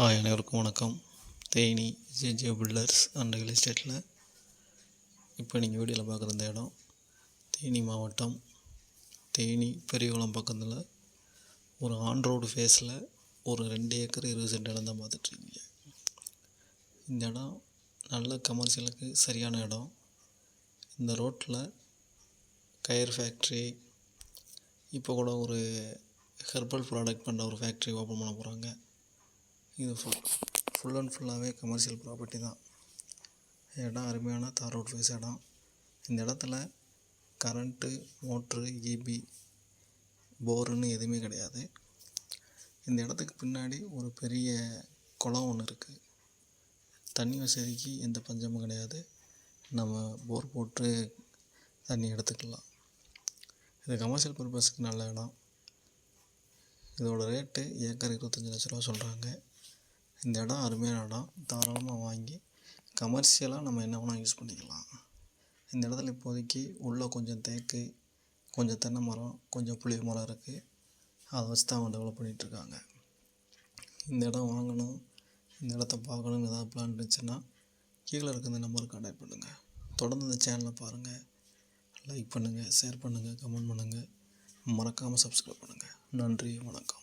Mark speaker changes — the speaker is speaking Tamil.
Speaker 1: அனைவருக்கும் வணக்கம். Theni JJ filters and real எஸ்டேட்டில் இப்போ நீங்கள் வீடியோவில் பார்க்குற இந்த இடம் தேனி மாவட்டம் தேனி பெரியகுளம் பக்கத்தில் ஒரு ஆன் ரோடு ஃபேஸில் ஒரு 2 ஏக்கர் 20 சென்ட் இடம் தான் பார்த்துட்ருக்கீங்க. இந்த இடம் நல்ல கமர்ஷியலுக்கு சரியான இடம். இந்த ரோட்டில் கயர் ஃபேக்ட்ரி, இப்போ கூட ஒரு ஹெர்பல் ப்ராடக்ட் பண்ணுற ஒரு ஃபேக்ட்ரி ஓப்பன் பண்ண போகிறாங்க. இது ஃபுல் அண்ட் ஃபுல்லாகவே கமர்ஷியல் ப்ராப்பர்ட்டி தான். இடம் அருமையான தார் ரோட் ஃபேஸ் இடம். இந்த இடத்துல கரண்ட்டு, மோட்ரு, இபி, போருன்னு எதுவுமே கிடையாது. இந்த இடத்துக்கு பின்னாடி ஒரு பெரிய குளம் ஒன்று இருக்குது. தண்ணி வசதிக்கு எந்த பஞ்சமும் கிடையாது. நம்ம போர் போட்டு தண்ணி எடுத்துக்கலாம். இது கமர்ஷியல் பர்பஸ்க்கு நல்ல இடம். இதோட ரேட்டு ஏக்கர் 25 லட்ச ரூபா சொல்கிறாங்க. இந்த இடம் அருமையான இடம். தாராளமாக வாங்கி கமர்ஷியலாக நம்ம என்ன வேணால் யூஸ் பண்ணிக்கலாம். இந்த இடத்துல இப்போதைக்கு உள்ளே கொஞ்சம் தேக்கு, கொஞ்சம் தென்னை மரம், கொஞ்சம் புளிய மரம் இருக்குது. அதை வச்சு தான் அவங்க டெவலப் பண்ணிகிட்ருக்காங்க. இந்த இடம் வாங்கணும், இந்த இடத்த பார்க்கணுன்னு ஏதாவது பிளான் இருந்துச்சுன்னா கீழே இருக்க இந்த நம்பருக்கு கான்டாக்ட் பண்ணுங்கள். தொடர்ந்து இந்த சேனலை பாருங்கள், லைக் பண்ணுங்கள், ஷேர் பண்ணுங்கள், கமெண்ட் பண்ணுங்கள், மறக்காமல் சப்ஸ்கிரைப் பண்ணுங்கள். நன்றி, வணக்கம்.